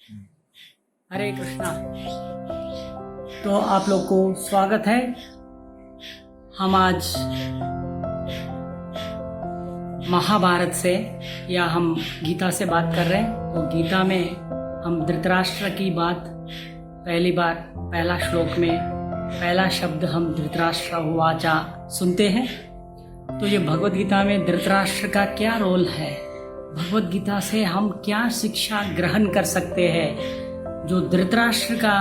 हरे कृष्णा। तो आप लोग को स्वागत है। हम आज महाभारत से या हम गीता से बात कर रहे हैं। तो गीता में हम धृतराष्ट्र की बात पहली बार पहला श्लोक में पहला शब्द हम धृतराष्ट्र उवाचा सुनते हैं। तो ये भगवत गीता में धृतराष्ट्र का क्या रोल है, भगवत गीता से हम क्या शिक्षा ग्रहण कर सकते हैं, जो धृतराष्ट्र का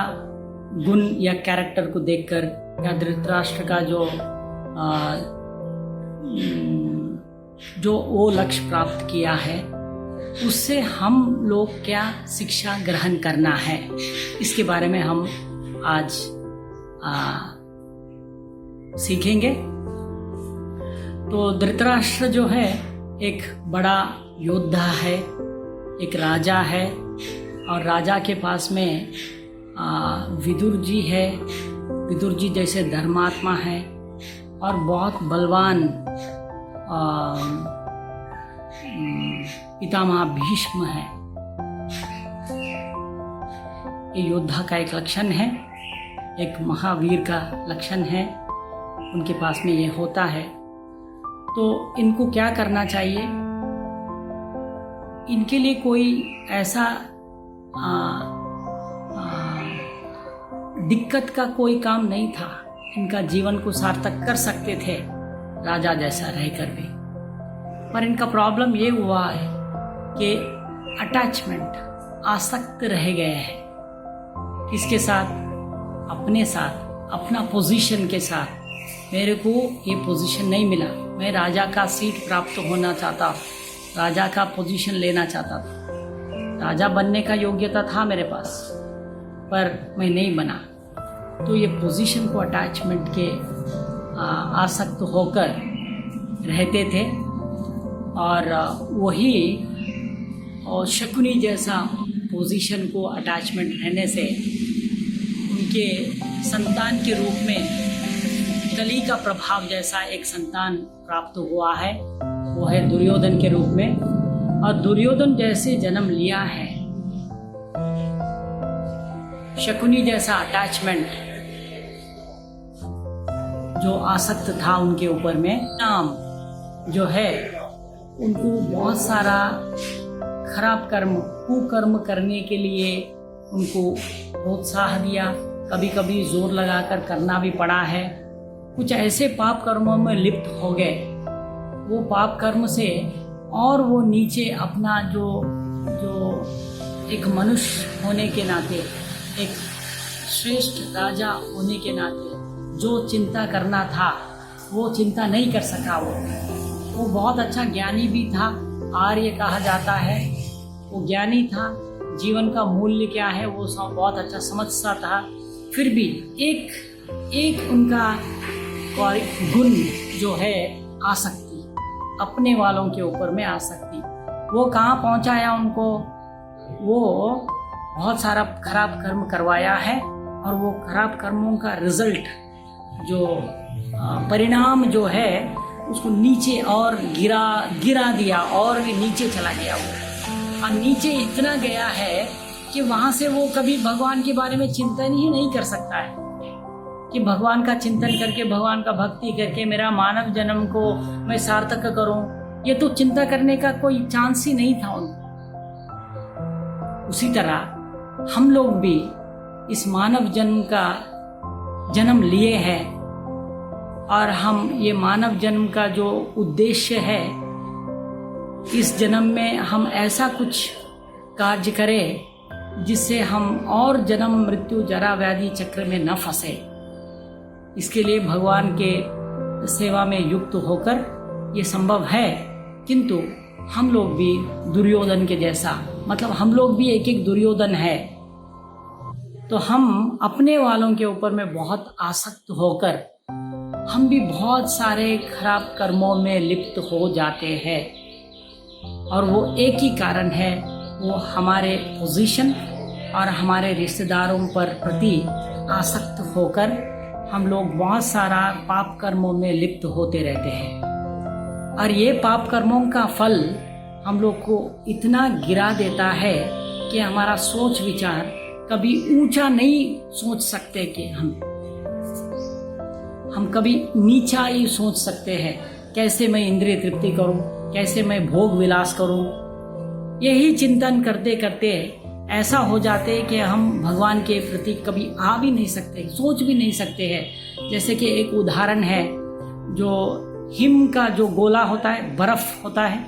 गुण या कैरेक्टर को देखकर या धृतराष्ट्र का जो वो लक्ष्य प्राप्त किया है उससे हम लोग क्या शिक्षा ग्रहण करना है, इसके बारे में हम आज सीखेंगे। तो धृतराष्ट्र जो है एक बड़ा योद्धा है, एक राजा है और राजा के पास में विदुर जी है। विदुर जी जैसे धर्मात्मा है और बहुत बलवान पितामह भीष्म है। ये योद्धा का एक लक्षण है, एक महावीर का लक्षण है, उनके पास में ये होता है। तो इनको क्या करना चाहिए, इनके लिए कोई ऐसा दिक्कत का कोई काम नहीं था, इनका जीवन को सार्थक कर सकते थे राजा जैसा रहकर भी। पर इनका प्रॉब्लम ये हुआ है कि अटैचमेंट, आसक्त रह गए हैं किसके साथ, अपने साथ, अपना पोजीशन के साथ। मेरे को ये पोजीशन नहीं मिला, मैं राजा का सीट प्राप्त होना चाहता, राजा का पोजीशन लेना चाहता था, राजा बनने का योग्यता था मेरे पास पर मैं नहीं बना। तो ये पोजीशन को अटैचमेंट के आसक्त होकर रहते थे और वही और शकुनी जैसा पोजीशन को अटैचमेंट रहने से उनके संतान के रूप में कली का प्रभाव जैसा एक संतान प्राप्त हुआ है, वो है दुर्योधन के रूप में। और दुर्योधन जैसे जन्म लिया है, शकुनी जैसा अटैचमेंट जो आसक्त था उनके ऊपर में, नाम जो है उनको बहुत सारा खराब कर्म, कुकर्म करने के लिए उनको प्रोत्साह दिया, कभी कभी जोर लगाकर करना भी पड़ा है। कुछ ऐसे पाप कर्मों में लिप्त हो गए, वो पाप कर्म से और वो नीचे अपना जो एक मनुष्य होने के नाते, एक श्रेष्ठ राजा होने के नाते जो चिंता करना था वो चिंता नहीं कर सका। वो बहुत अच्छा ज्ञानी भी था, आर्य कहा जाता है, वो ज्ञानी था, जीवन का मूल्य क्या है वो सब बहुत अच्छा समझता था। फिर भी एक उनका गुण जो है आसक्ति, अपने वालों के ऊपर में आसक्ति, वो कहाँ पहुँचाया उनको, वो बहुत सारा खराब कर्म करवाया है और वो खराब कर्मों का रिजल्ट जो परिणाम जो है उसको नीचे और गिरा दिया और भी नीचे चला गया वो। और नीचे इतना गया है कि वहाँ से वो कभी भगवान के बारे में चिंतन ही नहीं कर सकता है कि भगवान का चिंतन करके, भगवान का भक्ति करके मेरा मानव जन्म को मैं सार्थक करूं। ये तो चिंता करने का कोई चांस ही नहीं था उनको। उसी तरह हम लोग भी इस मानव जन्म का जन्म लिए हैं और हम ये मानव जन्म का जो उद्देश्य है, इस जन्म में हम ऐसा कुछ कार्य करें जिससे हम और जन्म मृत्यु जरा व्याधि चक्र में न फंसे। इसके लिए भगवान के सेवा में युक्त होकर ये संभव है। किंतु हम लोग भी दुर्योधन के जैसा, मतलब हम लोग भी एक दुर्योधन है, तो हम अपने वालों के ऊपर में बहुत आसक्त होकर हम भी बहुत सारे खराब कर्मों में लिप्त हो जाते हैं। और वो एक ही कारण है, वो हमारे पोजीशन और हमारे रिश्तेदारों पर प्रति आसक्त होकर हम लोग बहुत सारा पाप कर्मों में लिप्त होते रहते हैं। और ये पाप कर्मों का फल हम लोग को इतना गिरा देता है कि हमारा सोच विचार कभी ऊंचा नहीं सोच सकते कि हम कभी नीचा ही सोच सकते हैं। कैसे मैं इंद्रिय तृप्ति करूं, कैसे मैं भोग विलास करूं, यही चिंतन करते करते ऐसा हो जाते कि हम भगवान के प्रति कभी आ भी नहीं सकते, सोच भी नहीं सकते हैं। जैसे कि एक उदाहरण है, जो हिम का जो गोला होता है, बर्फ होता है,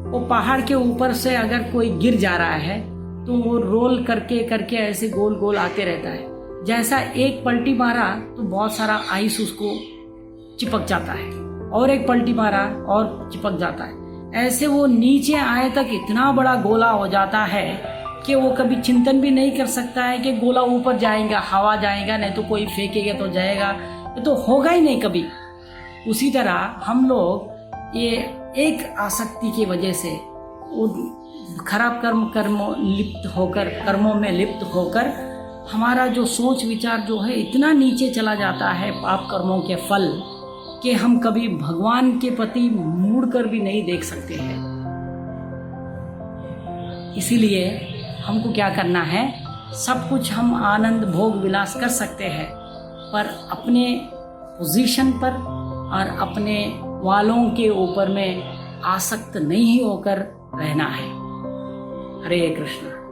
वो पहाड़ के ऊपर से अगर कोई गिर जा रहा है तो वो रोल करके करके ऐसे गोल गोल आते रहता है। जैसा एक पलटी मारा तो बहुत सारा आइस उसको चिपक जाता है, और एक पलटी मारा और चिपक जाता है। ऐसे वो नीचे आए तक इतना बड़ा गोला हो जाता है कि वो कभी चिंतन भी नहीं कर सकता है कि गोला ऊपर जाएगा, हवा जाएगा, नहीं तो कोई फेंकेगा तो जाएगा, ये तो होगा ही नहीं कभी। उसी तरह हम लोग ये एक आसक्ति की वजह से खराब कर्मों में लिप्त होकर हमारा जो सोच विचार जो है इतना नीचे चला जाता है पाप कर्मों के फल, कि हम कभी भगवान के प्रति मुड़कर भी नहीं देख सकते हैं। इसीलिए हमको क्या करना है, सब कुछ हम आनंद भोग विलास कर सकते हैं, पर अपने पोजीशन पर और अपने वालों के ऊपर में आसक्त नहीं होकर रहना है। हरे कृष्ण।